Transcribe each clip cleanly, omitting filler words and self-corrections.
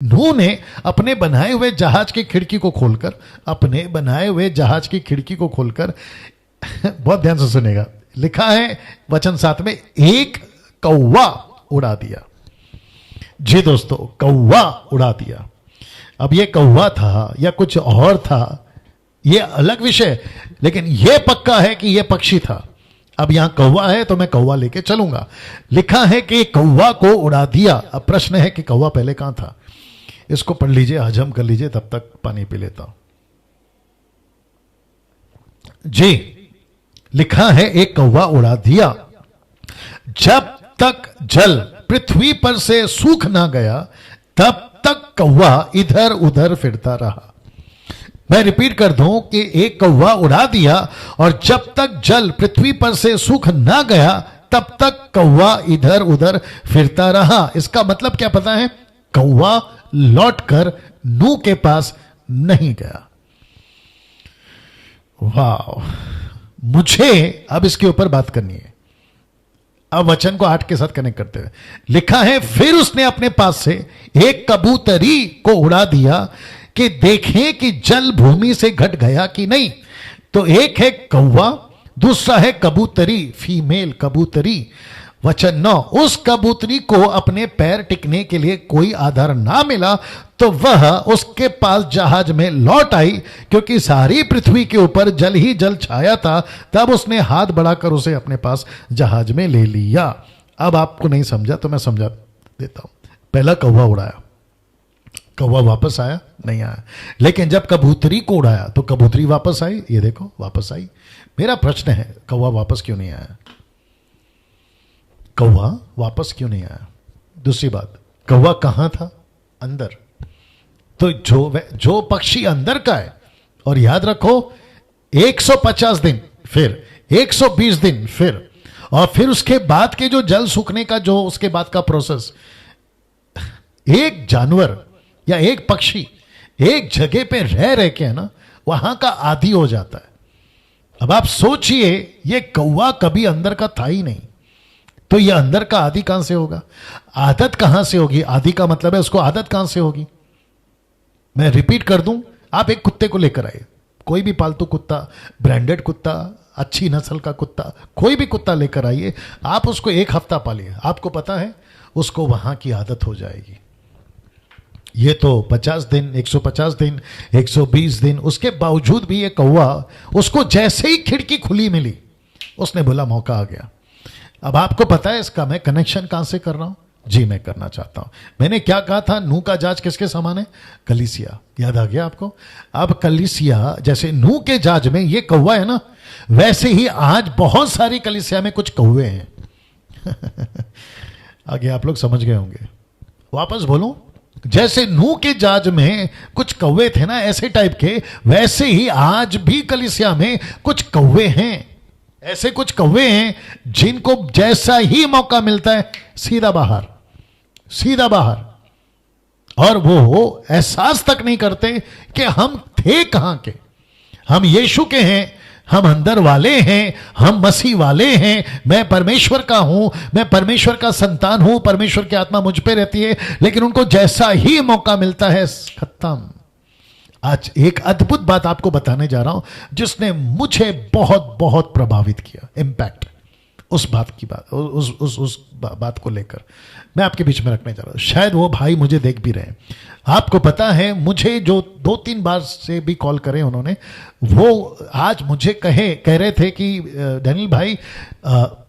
नूह ने अपने बनाए हुए जहाज की खिड़की को खोलकर बहुत ध्यान से सुनेगा, लिखा है वचन 7 में, एक कौवा उड़ा दिया। जी दोस्तों, कौवा उड़ा दिया। अब ये कौवा था या कुछ और था, ये अलग विषय, लेकिन ये पक्का है कि ये पक्षी था। अब यहां कौवा है तो मैं कौवा लेके चलूंगा। लिखा है कि कौवा को उड़ा दिया। अब प्रश्न है कि कौवा पहले कहां था? इसको पढ़ लीजिए, हजम कर लीजिए, तब तक पानी पी लेता हूं। जी, लिखा है एक कौवा उड़ा दिया। जब तक जल पृथ्वी पर से सूख ना गया तब तक कौवा इधर उधर फिरता रहा। मैं रिपीट कर दूं कि एक कौवा उड़ा दिया और जब तक जल पृथ्वी पर से सूख ना गया तब तक कौवा इधर उधर फिरता रहा। इसका मतलब क्या पता है? कौवा लौटकर नूह के पास नहीं गया। वाह, मुझे अब इसके ऊपर बात करनी है। अब वचन को 8 के साथ कनेक्ट करते हुए लिखा है, फिर उसने अपने पास से एक कबूतरी को उड़ा दिया कि देखें कि जल भूमि से घट गया कि नहीं। तो एक है कौवा, दूसरा है कबूतरी, फीमेल कबूतरी। वचन 9, उस कबूतरी को अपने पैर टिकने के लिए कोई आधार ना मिला तो वह उसके पास जहाज में लौट आई, क्योंकि सारी पृथ्वी के ऊपर जल ही जल छाया था। तब उसने हाथ बढ़ाकर उसे अपने पास जहाज में ले लिया। अब आपको नहीं समझा तो मैं समझा देता हूं। पहला कौवा उड़ाया, कौवा वापस आया नहीं आया, लेकिन जब कबूतरी को उड़ाया तो कबूतरी वापस आई। ये देखो वापस आई। मेरा प्रश्न है, कौवा वापस क्यों नहीं आया? कौवा वापस क्यों नहीं आया? दूसरी बात, कौवा कहां था? अंदर। तो जो पक्षी अंदर का है, और याद रखो 150 दिन, फिर 120 दिन, फिर और फिर उसके बाद के जो जल सूखने का जो उसके बाद का प्रोसेस, एक जानवर या एक पक्षी एक जगह पे रह के है ना, वहां का आदी हो जाता है। अब आप सोचिए, ये कौवा कभी अंदर का था ही नहीं, तो ये अंदर का आदि कहां से होगा? आदत कहां से होगी? आदि का मतलब है उसको आदत कहां से होगी? मैं रिपीट कर दूं, आप एक कुत्ते को लेकर आए, कोई भी पालतू कुत्ता, ब्रांडेड कुत्ता, अच्छी नस्ल का कुत्ता, कोई भी कुत्ता लेकर आइए, आप उसको 1 हफ्ता पालिए, आपको पता है उसको वहां की आदत हो जाएगी। ये तो 50 दिन, 150 दिन, 120 दिन, उसके बावजूद भी ये कौवा, उसको जैसे ही खिड़की खुली मिली उसने बोला मौका आ गया। अब आपको पता है इसका मैं कनेक्शन कहां से कर रहा हूं? जी, मैं करना चाहता हूं। मैंने क्या कहा था? नूह का जहाज किसके समान है? कलीसिया। याद आ गया आपको? अब कलीसिया, जैसे नूह के जहाज में ये कौवा है ना, वैसे ही आज बहुत सारी कलीसिया में कुछ कौवे हैं। आगे आप लोग समझ गए होंगे। वापस बोलूं, जैसे नूह के जहाज में कुछ कौवे थे ना ऐसे टाइप के, वैसे ही आज भी कलीसिया में कुछ कौवे हैं। ऐसे कुछ कौवे हैं जिनको जैसा ही मौका मिलता है सीधा बाहर, सीधा बाहर, और वो एहसास तक नहीं करते कि हम थे कहां के। हम यीशु के हैं, हम अंदर वाले हैं, हम मसीह वाले हैं, मैं परमेश्वर का हूं, मैं परमेश्वर का संतान हूं, परमेश्वर की आत्मा मुझ पे रहती है, लेकिन उनको जैसा ही मौका मिलता है खत्म। आज एक अद्भुत बात आपको बताने जा रहा हूं जिसने मुझे बहुत बहुत प्रभावित किया, इंपैक्ट उस बात की बात, उस बात को लेकर मैं आपके बीच में रखने जा रहा हूं। शायद वो भाई मुझे देख भी रहे हैं। आपको पता है, मुझे जो 2-3 बार से भी कॉल करे उन्होंने, वो आज मुझे कह रहे थे कि डैनियल भाई,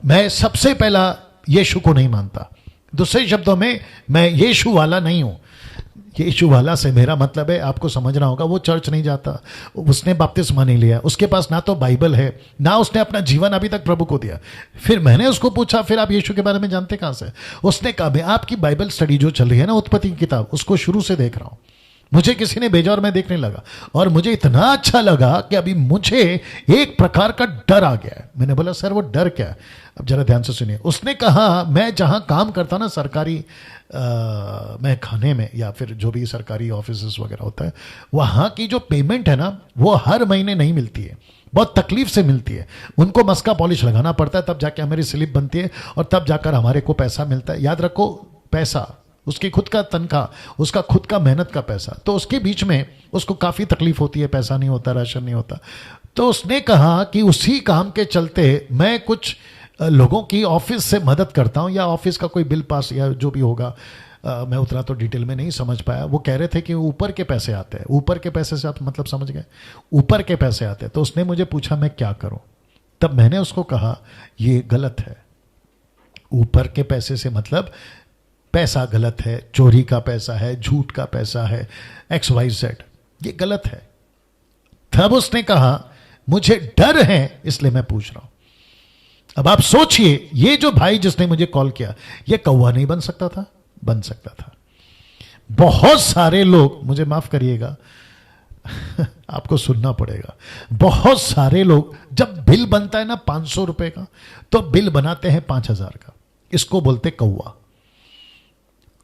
मैं सबसे पहला यीशु को नहीं मानता। दूसरे शब्दों में, मैं यीशु वाला नहीं हूं। यीशु वाला से मेरा मतलब है, आपको समझना होगा, वो चर्च नहीं जाता, उसने बपतिस्मा नहीं लिया, उसके पास ना तो बाइबल है, ना उसने अपना जीवन अभी तक प्रभु को दिया। फिर मैंने उसको पूछा, फिर आप यीशु के बारे में जानते कहां से? उसने कहा, मैं आपकी बाइबल स्टडी जो चल रही है ना, उत्पत्ति की किताब, उसको शुरू से देख रहा हूं। मुझे किसी ने भेजा और मैं देखने लगा, और मुझे इतना अच्छा लगा कि अभी मुझे एक प्रकार का डर आ गया है। मैंने बोला, सर वो डर क्या है? अब जरा ध्यान से सुनिए। उसने कहा, मैं जहां काम करता ना सरकारी मैं खाने में, या फिर जो भी सरकारी ऑफिस वगैरह होता है, वहाँ की जो पेमेंट है ना, वो हर महीने नहीं मिलती है, बहुत तकलीफ से मिलती है। उनको मस्का पॉलिश लगाना पड़ता है, तब जाके हमारी स्लिप बनती है, और तब जाकर हमारे को पैसा मिलता है। याद रखो, पैसा, उसकी खुद का तनख्वाह, उसका खुद का मेहनत का पैसा, तो उसके बीच में उसको काफ़ी तकलीफ होती है, पैसा नहीं होता, राशन नहीं होता। तो उसने कहा कि उसी काम के चलते मैं कुछ लोगों की ऑफिस से मदद करता हूँ, या ऑफिस का कोई बिल पास या जो भी होगा, मैं उतना तो डिटेल में नहीं समझ पाया। वो कह रहे थे कि ऊपर के पैसे आते हैं, ऊपर के पैसे से आप मतलब समझ गए, ऊपर के पैसे आते हैं। तो उसने मुझे पूछा मैं क्या करूं, तब मैंने उसको कहा ये गलत है। ऊपर के पैसे से मतलब पैसा गलत है, चोरी का पैसा है, झूठ का पैसा है, XYZ, ये गलत है। तब उसने कहा मुझे डर है इसलिए मैं पूछ रहा हूं। अब आप सोचिए, ये जो भाई जिसने मुझे कॉल किया, ये कौवा नहीं बन सकता था? बन सकता था। बहुत सारे लोग, मुझे माफ करिएगा आपको सुनना पड़ेगा, बहुत सारे लोग जब बिल बनता है ना 500 रुपए का, तो बिल बनाते हैं 5000 का। इसको बोलते कौवा।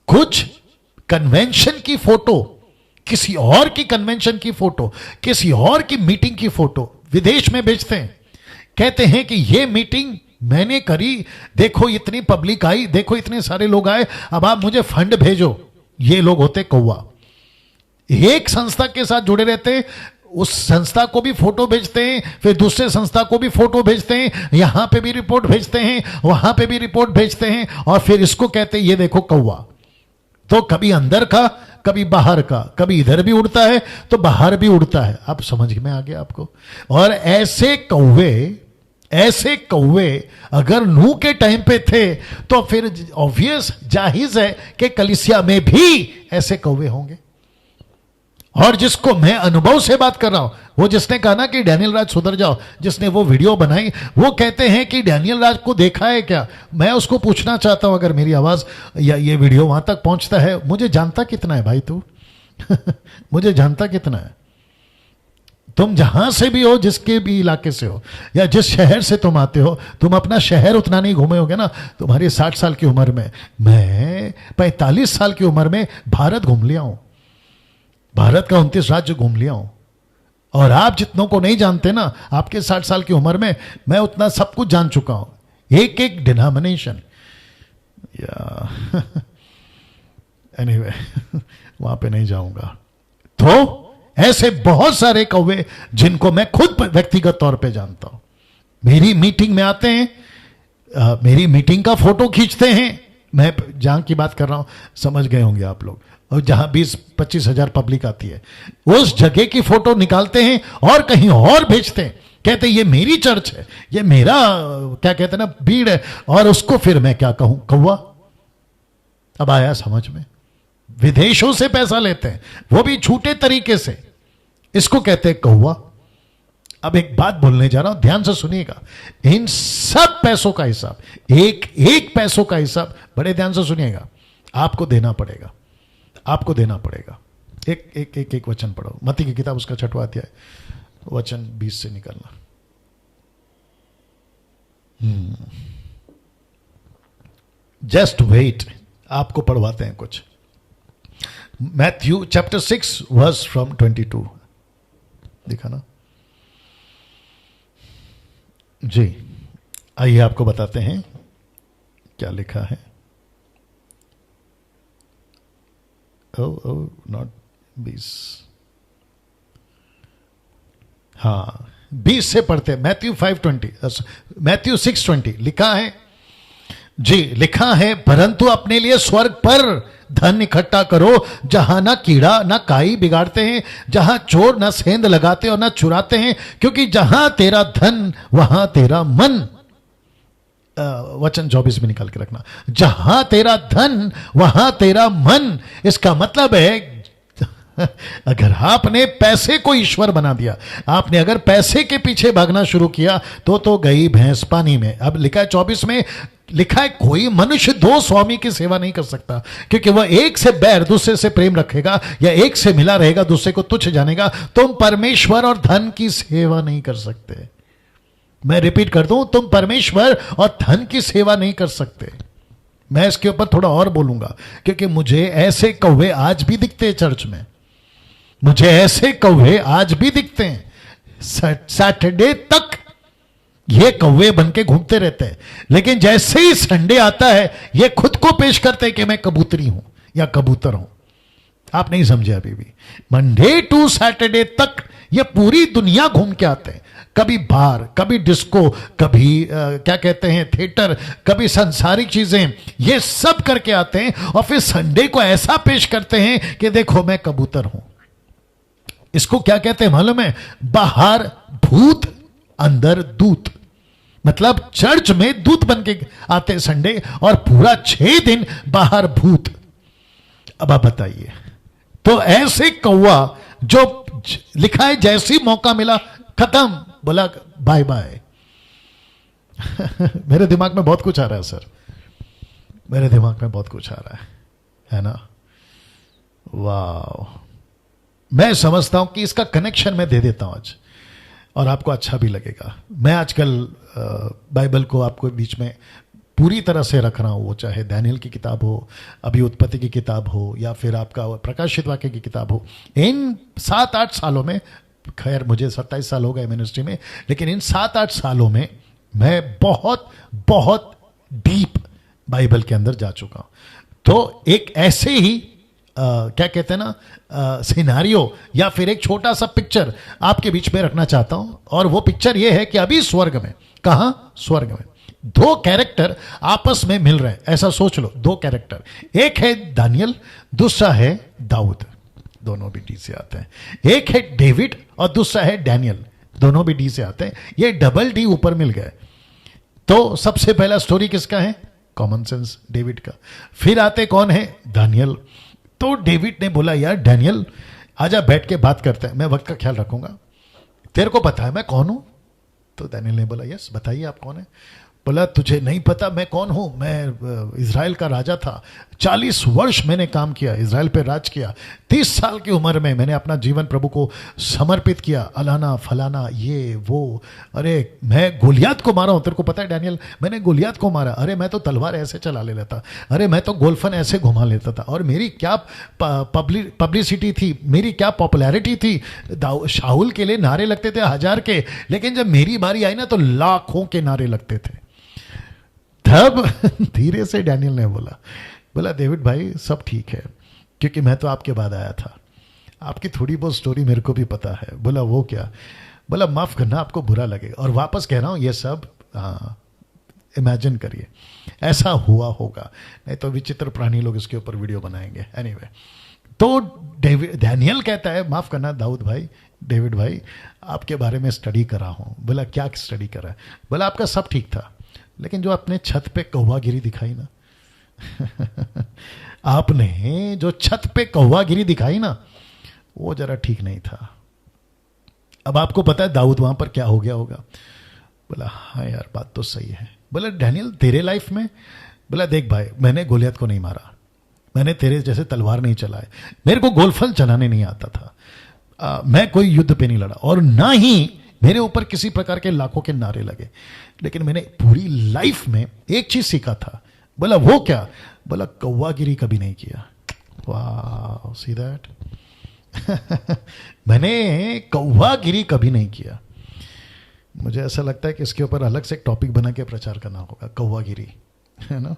कुछ कन्वेंशन की फोटो, किसी और की कन्वेंशन की फोटो, किसी और की मीटिंग की फोटो विदेश में भेजते हैं, कहते हैं कि ये मीटिंग मैंने करी, देखो इतनी पब्लिक आई, देखो इतने सारे लोग आए, अब आप मुझे फंड भेजो। ये लोग होते कौवा। एक संस्था के साथ जुड़े रहते, उस संस्था को भी फोटो भेजते हैं, फिर दूसरे संस्था को भी फोटो भेजते हैं, यहां पे भी रिपोर्ट भेजते हैं, वहां पे भी रिपोर्ट भेजते हैं, और फिर इसको कहते हैं ये देखो कौवा। तो कभी अंदर का, कभी बाहर का, कभी इधर भी उड़ता है तो बाहर भी उड़ता है। आप समझ में आ गया आपको? और ऐसे कौवे अगर नूह के टाइम पे थे तो फिर ऑब्वियस जाहिज है कि कलीसिया में भी ऐसे कौवे होंगे। और जिसको मैं अनुभव से बात कर रहा हूं, वो जिसने कहा ना कि डैनियल राज सुधर जाओ, जिसने वो वीडियो बनाई, वो कहते हैं कि डैनियल राज को देखा है क्या? मैं उसको पूछना चाहता हूं, अगर मेरी आवाज या ये वीडियो वहां तक पहुंचता है, मुझे जानता कितना है भाई तू? मुझे जानता कितना है? तुम जहां से भी हो, जिसके भी इलाके से हो, या जिस शहर से तुम आते हो, तुम अपना शहर उतना नहीं घूमे होगे ना। तुम्हारी 60 साल की उम्र में, मैं 45 साल की उम्र में भारत घूम लिया हूं, भारत का 29 राज्य घूम लिया हूं। और आप जितनों को नहीं जानते ना, आपके 60 साल की उम्र में मैं उतना सब कुछ जान चुका हूं, एक एक डिनोमिनेशन या एनीवे वहां पे नहीं जाऊंगा। तो ऐसे बहुत सारे कौवे जिनको मैं खुद व्यक्तिगत तौर पे जानता हूं, मेरी मीटिंग में आते हैं, मेरी मीटिंग का फोटो खींचते हैं। मैं जहां की बात कर रहा हूं समझ गए होंगे आप लोग, और जहां 20-25 हजार पब्लिक आती है, उस जगह की फोटो निकालते हैं और कहीं और भेजते हैं, कहते हैं ये मेरी चर्च है, ये मेरा क्या कहते हैं ना भीड़ है, और उसको फिर मैं क्या कहूं, कौवा। अब आया समझ में? विदेशों से पैसा लेते हैं, वो भी झूठे तरीके से, इसको कहते हैं कौवा। अब एक बात बोलने जा रहा हूं, ध्यान से सुनिएगा। इन सब पैसों का हिसाब, एक एक पैसों का हिसाब बड़े ध्यान से सुनिएगा, आपको देना पड़ेगा, आपको देना पड़ेगा। एक एक एक एक वचन पढ़ो, मत्ती की किताब उसका 6वां अध्याय वचन 20 से निकलना। जस्ट वेट, आपको पढ़वाते हैं कुछ। मैथ्यू चैप्टर 6 वर्स फ्रॉम 22, दिखा ना जी। आइए आपको बताते हैं क्या लिखा है। नॉट 20, हाँ 20 से पढ़ते हैं। मैथ्यू 6:20 लिखा है जी, लिखा है, परंतु अपने लिए स्वर्ग पर धन इकट्ठा करो, जहां ना कीड़ा ना काई बिगाड़ते हैं, जहां चोर ना सेंध लगाते और ना चुराते हैं, क्योंकि जहां तेरा धन वहां तेरा मन। वचन 24 में निकाल के रखना, जहां तेरा धन वहां तेरा मन। इसका मतलब है अगर आपने पैसे को ईश्वर बना दिया, आपने अगर पैसे के पीछे भागना शुरू किया, तो गई भैंस पानी में। अब लिखा है 24 में, लिखा है कोई मनुष्य 2 स्वामी की सेवा नहीं कर सकता, क्योंकि वह एक से बैर दूसरे से प्रेम रखेगा, या एक से मिला रहेगा दूसरे को तुच्छ जानेगा। तुम परमेश्वर और धन की सेवा नहीं कर सकते। मैं रिपीट कर दूं, तुम परमेश्वर और धन की सेवा नहीं कर सकते। मैं इसके ऊपर थोड़ा और बोलूंगा, क्योंकि मुझे ऐसे कौवे आज भी दिखते हैं चर्च में, मुझे ऐसे कौवे आज भी दिखते हैं। सैटरडे तक ये कौवे बन के घूमते रहते हैं, लेकिन जैसे ही संडे आता है ये खुद को पेश करते हैं कि मैं कबूतरी हूं। या कबूतर हूं। आप नहीं समझे अभी भी। मंडे टू सैटरडे तक ये पूरी दुनिया घूम के आते हैं, कभी बार, कभी डिस्को, कभी क्या कहते हैं थिएटर, कभी सांसारिक चीजें, ये सब करके आते हैं और फिर संडे को ऐसा पेश करते हैं कि देखो मैं कबूतर हूं। इसको क्या कहते हैं मालूम है? बाहर भूत अंदर दूत। मतलब चर्च में दूत बन के आते हैं संडे और पूरा 6 दिन बाहर भूत। अब आप बताइए, तो ऐसे कौवा जो लिखा है जैसी मौका मिला खत्म, बोला बाय बाय। मेरे दिमाग में बहुत कुछ आ रहा है सर, मेरे दिमाग में बहुत कुछ आ रहा है ना? वाह, मैं समझता हूं कि इसका कनेक्शन मैं दे देता हूं आज और आपको अच्छा भी लगेगा। मैं आजकल बाइबल को आपको बीच में पूरी तरह से रख रहा हूं, वो चाहे दानियल की किताब हो, अभी उत्पत्ति की किताब हो, या फिर आपका प्रकाशित वाक्य की किताब हो। इन 7-8 सालों में, खैर मुझे 27 साल हो गए मिनिस्ट्री में, लेकिन इन 7-8 सालों में मैं बहुत बहुत डीप बाइबल के अंदर जा चुका हूं। तो एक ऐसे ही क्या कहते हैं ना सिनारियो या फिर एक छोटा सा पिक्चर आपके बीच में रखना चाहता हूं, और वो पिक्चर ये है कि अभी स्वर्ग में, कहां? स्वर्ग में 2 कैरेक्टर आपस में मिल रहे हैं। ऐसा सोच लो, 2 कैरेक्टर, एक है दानियल, दूसरा है दाऊद, दोनों भी डी से आते हैं। एक है डेविड और दूसरा है डैनियल, दोनों भी डी से आते हैं। ये डबल डी ऊपर मिल गए। तो सबसे पहला स्टोरी किसका है? कॉमन सेंस, डेविड का। फिर आते कौन है? दानियल। तो डेविड ने बोला यार डैनियल आजा बैठ के बात करते हैं, मैं वक्त का ख्याल रखूंगा, तेरे को पता है मैं कौन हूं? तो दानियल ने बोला यस बताइए आप कौन है। बोला तुझे नहीं पता मैं कौन हूं? मैं इज़राइल का राजा था, 40 वर्ष मैंने काम किया, इज़राइल पे राज किया। 30 साल की उम्र में मैंने अपना जीवन प्रभु को समर्पित किया, अलाना फलाना ये वो। अरे मैं गोलियात को मारा हूं, तेरे को पता है डैनियल, मैंने गोलियात को मारा। अरे मैं तो तलवार ऐसे चला ले लेता, अरे मैं तो गोल्फन ऐसे घुमा लेता था, और मेरी क्या पब्लिसिटी थी, मेरी क्या पॉपुलैरिटी थी। शाहुल के लिए नारे लगते थे 1000 के, लेकिन जब मेरी बारी आई ना तो लाखों के नारे लगते थे। तब धीरे से डैनियल ने बोला डेविड भाई सब ठीक है, क्योंकि मैं तो आपके बाद आया था, आपकी थोड़ी बहुत स्टोरी मेरे को भी पता है। बोला वो क्या? बोला माफ करना आपको बुरा लगेगा, और वापस कह रहा हूं ये सब इमेजिन करिए ऐसा हुआ होगा, नहीं तो विचित्र प्राणी लोग इसके ऊपर वीडियो बनाएंगे। एनीवे, तो डैनियल कहता है माफ करना दाऊद भाई, डेविड भाई आपके बारे में स्टडी करा हूं। बोला क्या स्टडी करा है? बोला आपका सब ठीक था, लेकिन जो आपने छत पे कौवागिरी दिखाई ना आपने जो छत पे कौवागिरी दिखाई ना, वो जरा ठीक नहीं था। अब आपको पता है दाऊद वहां पर क्या हो गया होगा? बोला हाँ यार बात तो सही है। बोला डैनियल तेरे लाइफ में? बोला देख भाई मैंने गोलियत को नहीं मारा, मैंने तेरे जैसे तलवार नहीं चलाए, मेरे को गोलफल चलाने नहीं आता था, मैं कोई युद्ध पे नहीं लड़ा, और ना ही मेरे ऊपर किसी प्रकार के लाखों के नारे लगे, लेकिन मैंने पूरी लाइफ में एक चीज सीखा था। बोला वो क्या? बोला कौवागिरी कभी नहीं किया। वाह सी दैट मैंने कौवागिरी कभी नहीं किया। मुझे ऐसा लगता है कि इसके ऊपर अलग से एक टॉपिक बना के प्रचार करना होगा, कौवागिरी, है ना?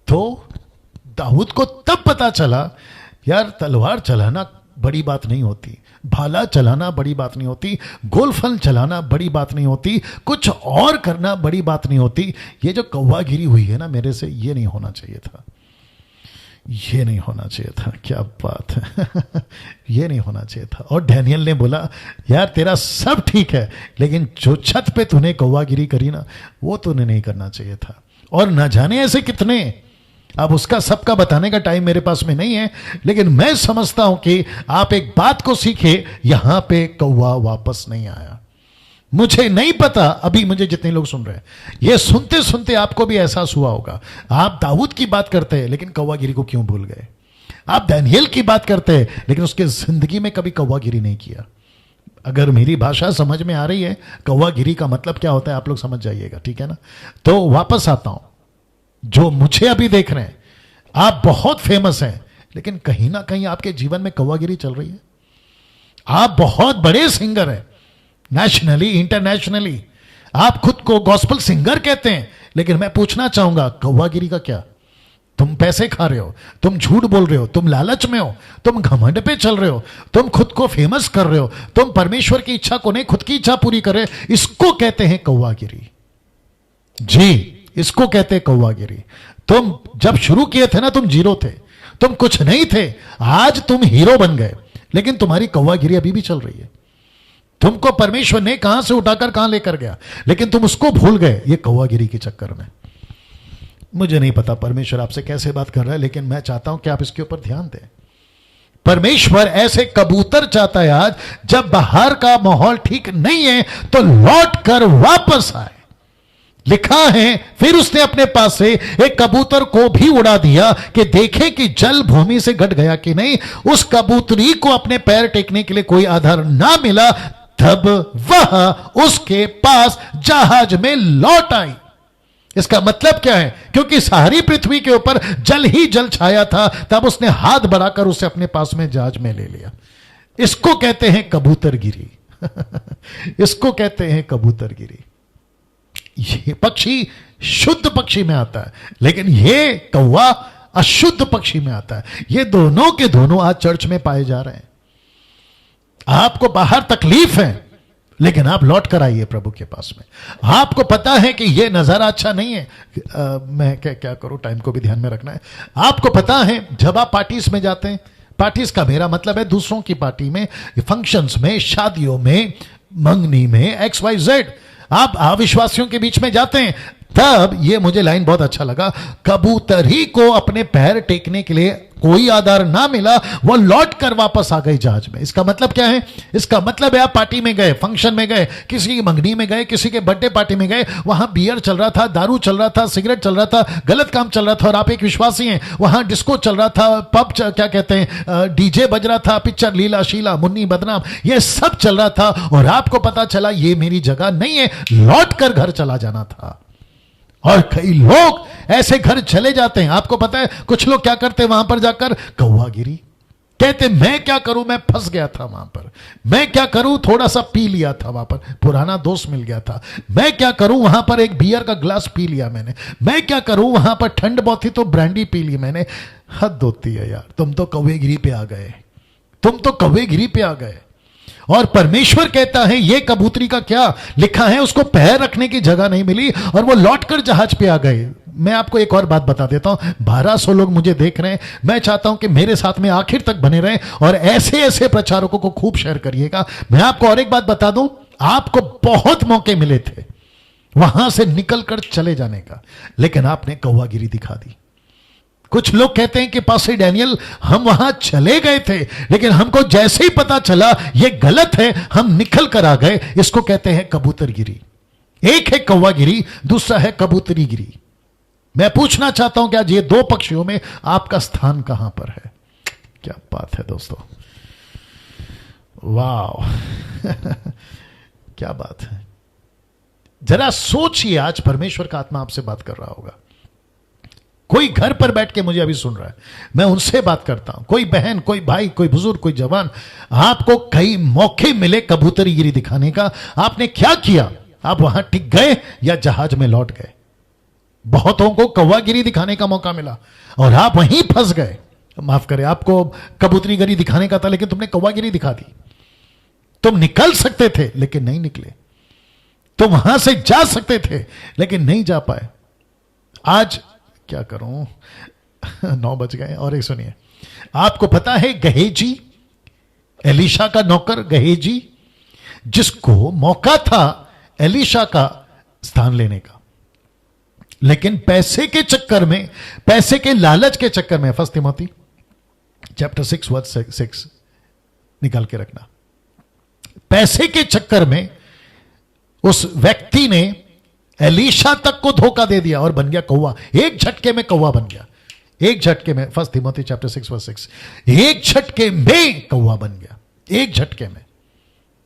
तो दाऊद को तब पता चला यार तलवार चलाना बड़ी बात नहीं होती, भाला चलाना बड़ी बात नहीं होती, गोलफल चलाना बड़ी बात नहीं होती, कुछ और करना बड़ी बात नहीं होती। ये जो कौवागिरी हुई है ना मेरे से, ये नहीं होना चाहिए था, ये नहीं होना चाहिए था। क्या बात है ये नहीं होना चाहिए था। और डैनियल ने बोला यार तेरा सब ठीक है, लेकिन जो छत पे तूने कौवागिरी करी ना, वो तूने नहीं करना चाहिए था। और न जाने ऐसे कितने, अब उसका सबका बताने का टाइम मेरे पास में नहीं है, लेकिन मैं समझता हूं कि आप एक बात को सीखे, यहां पे कौवा वापस नहीं आया। मुझे नहीं पता, अभी मुझे जितने लोग सुन रहे हैं, ये सुनते सुनते आपको भी एहसास हुआ होगा, आप दाऊद की बात करते हैं लेकिन कौवागिरी को क्यों भूल गए? आप दानियल की बात करते हैं लेकिन उसके जिंदगी में कभी कौवागिरी नहीं किया। अगर मेरी भाषा समझ में आ रही है, कौवागिरी का मतलब क्या होता है आप लोग समझ जाइएगा, ठीक है ना? तो वापस आता हूं, जो मुझे अभी देख रहे हैं, आप बहुत फेमस हैं, लेकिन कहीं ना कहीं आपके जीवन में कौवागिरी चल रही है। आप बहुत बड़े सिंगर हैं, नेशनली इंटरनेशनली, आप खुद को गॉस्पेल सिंगर कहते हैं, लेकिन मैं पूछना चाहूंगा कौवागिरी का क्या? तुम पैसे खा रहे हो, तुम झूठ बोल रहे हो, तुम लालच में हो, तुम घमंड पे चल रहे हो, तुम खुद को फेमस कर रहे हो, तुम परमेश्वर की इच्छा को नहीं खुद की इच्छा पूरी कर रहे हो। इसको कहते हैं कौवागिरी। जी, इसको कहते हैं कौवागिरी। तुम जब शुरू किए थे ना, तुम जीरो थे, तुम कुछ नहीं थे, आज तुम हीरो बन गए, लेकिन तुम्हारी कौवागिरी अभी भी चल रही है। तुमको परमेश्वर ने कहां से उठाकर कहां लेकर गया, लेकिन तुम उसको भूल गए ये कौवागिरी के चक्कर में। मुझे नहीं पता परमेश्वर आपसे कैसे बात कर रहा है, लेकिन मैं चाहता हूं कि आप इसके ऊपर ध्यान दें। परमेश्वर ऐसे कबूतर चाहता है आज, जब बाहर का माहौल ठीक नहीं है तो लौट कर वापस आए। लिखा है, फिर उसने अपने पास से एक कबूतर को भी उड़ा दिया कि देखे कि जल भूमि से घट गया कि नहीं। उस कबूतरी को अपने पैर टेकने के लिए कोई आधार ना मिला, तब वह उसके पास जहाज में लौट आई। इसका मतलब क्या है? क्योंकि सारी पृथ्वी के ऊपर जल ही जल छाया था, तब उसने हाथ बढ़ाकर उसे अपने पास में जहाज में ले लिया। इसको कहते हैं कबूतरगिरी। इसको कहते हैं कबूतरगिरी। ये पक्षी शुद्ध पक्षी में आता है, लेकिन ये कौवा अशुद्ध पक्षी में आता है। ये दोनों के दोनों आज चर्च में पाए जा रहे हैं। आपको बाहर तकलीफ है, लेकिन आप लौट कर आइए प्रभु के पास में। आपको पता है कि यह नजारा अच्छा नहीं है, मैं क्या करूं, टाइम को भी ध्यान में रखना है। आपको पता है जब आप पार्टीज में जाते हैं, पार्टीज का मेरा मतलब है दूसरों की पार्टी में, फंक्शंस में, शादियों में, मंगनी में, XYZ, आप अविश्वासियों के बीच में जाते हैं, तब ये मुझे लाइन बहुत अच्छा लगा, कबूतरी को अपने पैर टेकने के लिए कोई आधार ना मिला, वो लौट कर वापस आ गई जहाज में। इसका मतलब क्या है? इसका मतलब है आप पार्टी में गए, फंक्शन में गए, किसी की मंगनी में गए, किसी के बर्थडे पार्टी में गए, वहां बियर चल रहा था, दारू चल रहा था, सिगरेट चल रहा था, गलत काम चल रहा था, और आप एक विश्वासी हैं। वहां डिस्को चल रहा था, पब क्या कहते हैं, डीजे बज रहा था, पिक्चर लीला शीला, मुन्नी बदनाम, ये सब चल रहा था, और आपको पता चला ये मेरी जगह नहीं है, लौट कर घर चला जाना था। और कई लोग ऐसे घर चले जाते हैं। आपको पता है कुछ लोग क्या करते हैं? वहां पर जाकर कौवागिरी कहते, मैं क्या करूं, मैं फंस गया था वहां पर, मैं क्या करूं, थोड़ा सा पी लिया था वहां पर, पुराना दोस्त मिल गया था, मैं क्या करूं, वहां पर एक बियर का ग्लास पी लिया मैंने, मैं क्या करूं, वहां पर ठंड बहुत थी तो ब्रांडी पी ली मैंने। हद होती है यार, तुम तो कौवेगिरी पे आ गए, तुम तो कौवेगिरी पे आ गए। और परमेश्वर कहता है ये कबूतरी का क्या लिखा है, उसको पैर रखने की जगह नहीं मिली और वो लौटकर जहाज पे आ गए। मैं आपको एक और बात बता देता हूं, 1200 लोग मुझे देख रहे हैं, मैं चाहता हूं कि मेरे साथ में आखिर तक बने रहें और ऐसे ऐसे प्रचारकों को खूब शेयर करिएगा। मैं आपको और एक बात बता दूं, आपको बहुत मौके मिले थे वहां से निकलकर चले जाने का, लेकिन आपने कौवागिरी दिखा दी। कुछ लोग कहते हैं कि पास्टर डैनियल हम वहां चले गए थे, लेकिन हमको जैसे ही पता चला ये गलत है, हम निकल कर आ गए। इसको कहते हैं कबूतरगिरी। एक है कौवागिरी, दूसरा है कबूतरीगिरी। मैं पूछना चाहता हूं कि आज ये दो पक्षियों में आपका स्थान कहां पर है? क्या बात है दोस्तों, वाह क्या बात है। जरा सोचिए, आज परमेश्वर का आत्मा आपसे बात कर रहा होगा। कोई घर पर बैठ के मुझे अभी सुन रहा है, मैं उनसे बात करता हूं, कोई बहन, कोई भाई, कोई बुजुर्ग, कोई जवान, आपको कई मौके मिले कबूतरीगिरी दिखाने का, आपने क्या किया? आप वहां टिक गए या जहाज में लौट गए? बहुतों को कौवागिरी दिखाने का मौका मिला और आप वहीं फंस गए। माफ करें, आपको कबूतरीगिरी दिखाने का था, लेकिन तुमने कौवागिरी दिखा दी। तुम निकल सकते थे लेकिन नहीं निकले, तुम वहां से जा सकते थे लेकिन नहीं जा पाए। आज क्या करूं 9 बज गए। और एक सुनिए, आपको पता है गहेजी, एलीशा का नौकर गहेजी, जिसको मौका था एलीशा का स्थान लेने का, लेकिन पैसे के चक्कर में, पैसे के लालच के चक्कर में, 1 तिमोथी चैप्टर 6 वर्स 6 निकाल के रखना, पैसे के चक्कर में उस व्यक्ति ने एलीशा तक को धोखा दे दिया और बन गया कौवा। एक झटके में कौवा बन गया, एक झटके में। 1 तिमोथी चैप्टर 6 वर्स 6, एक झटके में कौवा बन गया, एक झटके में।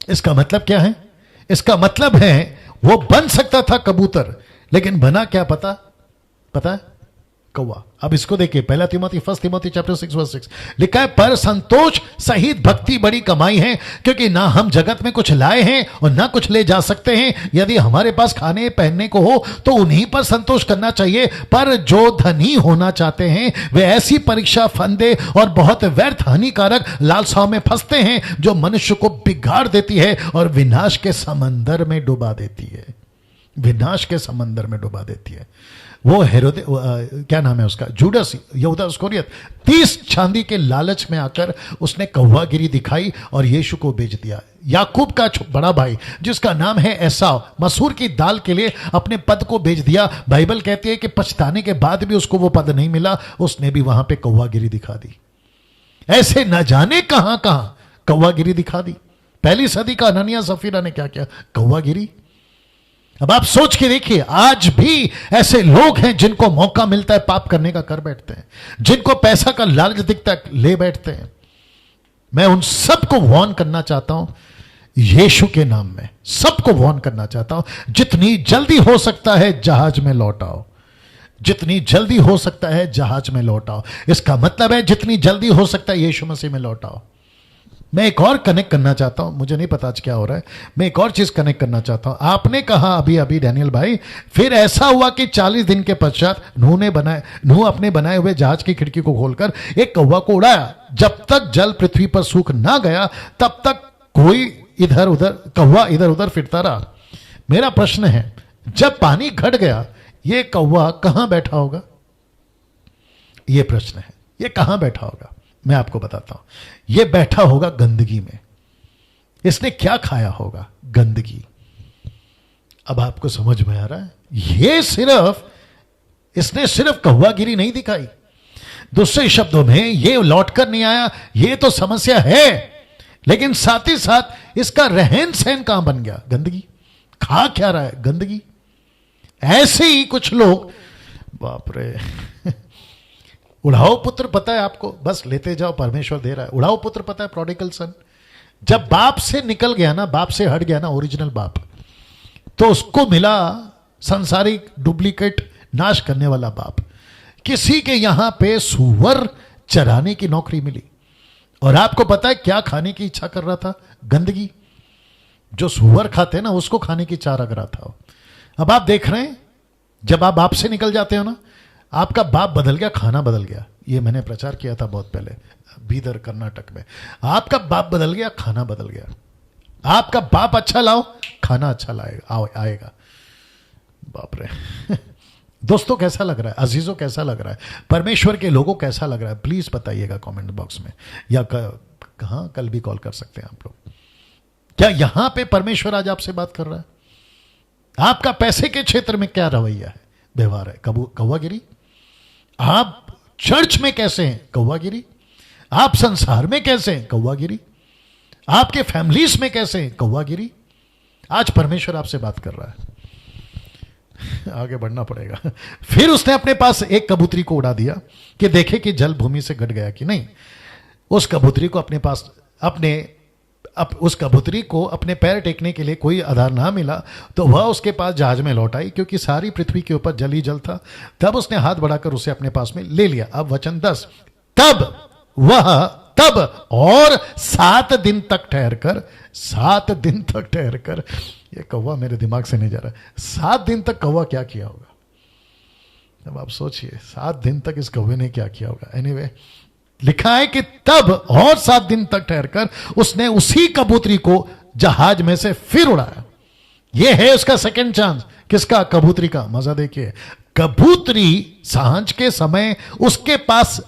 इसका मतलब क्या है? इसका मतलब है वो बन सकता था कबूतर, लेकिन बना क्या पता है? कौवा। अब इसको देखिए, पहला तिमोथी, फर्स्ट तिमोथी चैप्टर 6 लिखा है, पर संतोष सहित भक्ति बड़ी कमाई है, क्योंकि ना हम जगत में कुछ लाए हैं और ना कुछ ले जा सकते हैं। यदि हमारे पास खाने पहनने को हो तो उन्हीं पर संतोष करना चाहिए, पर जो धनी होना चाहते हैं वे ऐसी परीक्षा, फंदे और बहुत व्यर्थ हानिकारक लालसाओं में फंसते हैं, जो मनुष्य को बिगाड़ देती है और विनाश के समंदर में डुबा देती है। विनाश के समंदर में डुबा देती है। वो हेरोदे, क्या नाम है उसका, जूडस, यहूदा इस्करियोत, 30 चांदी के लालच में आकर उसने कौवागिरी दिखाई और यीशु को बेच दिया। याकूब का बड़ा भाई जिसका नाम है एसाव, मसूर की दाल के लिए अपने पद को बेच दिया। बाइबल कहती है कि पछताने के बाद भी उसको वो पद नहीं मिला, उसने भी वहां पे कौवागिरी दिखा दी। ऐसे न जाने कहां कहां कौवागिरी दिखा दी। पहली सदी का अननिया सफीरा ने क्या किया, कौवागिरी। अब आप सोच के देखिए, आज भी ऐसे लोग हैं जिनको मौका मिलता है पाप करने का कर बैठते हैं, जिनको पैसा का लालच दिखता है ले बैठते हैं। मैं उन सबको वार्न करना चाहता हूं यीशु के नाम में, सबको वार्न करना चाहता हूं, जितनी जल्दी हो सकता है जहाज में लौट आओ। जितनी जल्दी हो सकता है जहाज में लौट आओ। इसका मतलब है जितनी जल्दी हो सकता है यीशु मसीह में लौट आओ। मैं एक और कनेक्ट करना चाहता हूं, मुझे नहीं पता आज क्या हो रहा है, मैं एक और चीज कनेक्ट करना चाहता हूं। आपने कहा अभी अभी डैनियल भाई, फिर ऐसा हुआ कि 40 दिन के पश्चात नूह अपने बनाए हुए जहाज की खिड़की को खोलकर एक कौवा को उड़ाया। जब तक जल पृथ्वी पर सूख ना गया तब तक कोई कौवा इधर उधर फिरता रहा। मेरा प्रश्न है, जब पानी घट गया ये कौवा कहां बैठा होगा? यह प्रश्न है, ये कहां बैठा होगा? मैं आपको बताता हूं। यह बैठा होगा गंदगी में। इसने क्या खाया होगा? गंदगी। अब आपको समझ में आ रहा है, इसने सिर्फ कौवागिरी नहीं दिखाई। दूसरे शब्दों में, यह लौटकर नहीं आया, यह तो समस्या है, लेकिन साथ ही साथ इसका रहन सहन कहां बन गया? गंदगी। खा क्या रहा है? गंदगी। ऐसे ही कुछ लोग, बाप रे उड़ाओ पुत्र पता है आपको, बस लेते जाओ, परमेश्वर दे रहा है। उड़ाओ पुत्र पता है, प्रोडिगल सन। जब बाप से निकल गया ना, बाप से हट गया ना, ओरिजिनल बाप, तो उसको मिला संसारिक डुप्लीकेट नाश करने वाला बाप। किसी के यहां पे सुअर चराने की नौकरी मिली, और आपको पता है क्या खाने की इच्छा कर रहा था? गंदगी। जो सुअर खाते ना उसको खाने की इच्छा रख रहा था। अब आप देख रहे हैं, जब आप बाप से निकल जाते हो ना, आपका बाप बदल गया, खाना बदल गया। ये मैंने प्रचार किया था बहुत पहले, बीदर कर्नाटक में। आपका बाप बदल गया, खाना बदल गया। आपका बाप अच्छा लाओ, खाना अच्छा आएगा। बाप रे दोस्तों कैसा लग रहा है? अजीजों कैसा लग रहा है? परमेश्वर के लोगों कैसा लग रहा है? प्लीज बताइएगा कमेंट बॉक्स में, या कहां कल भी कॉल कर सकते हैं आप लोग। क्या यहां पे परमेश्वर आज आपसे बात कर रहा है? आपका पैसे के क्षेत्र में क्या रवैया है, व्यवहार है? कौवागिरी। आप चर्च में कैसे हैं? कौवागिरी। आप संसार में कैसे हैं? कौवागिरी। आपके फैमिलीज में कैसे हैं? कौवागिरी। आज परमेश्वर आपसे बात कर रहा है, आगे बढ़ना पड़ेगा। फिर उसने अपने पास एक कबूतरी को उड़ा दिया कि देखे कि जल भूमि से घट गया कि नहीं। उस कबूतरी को अपने पास उस कबूतरी को अपने पैर टेकने के लिए कोई आधार ना मिला, तो वह उसके पास जहाज में लौट आई, क्योंकि सारी पृथ्वी के ऊपर जल ही जल था। तब उसने हाथ बढ़ाकर उसे अपने पास में ले लिया। अब वचन 10, तब और 7 दिन तक ठहरकर, ये कौवा मेरे दिमाग से नहीं जा रहा, 7 दिन तक कौवा क्या किया होगा? अब आप सोचिए, 7 दिन तक इस कौवे ने क्या किया होगा? एनीवे, लिखा है कि तब और 7 दिन तक ठहरकर उसने उसी कबूतरी को जहाज में से फिर उड़ाया। यह है उसका सेकंड चांस। किसका? कबूतरी का। मजा देखिए, कबूतरी सांझ के समय उसके पास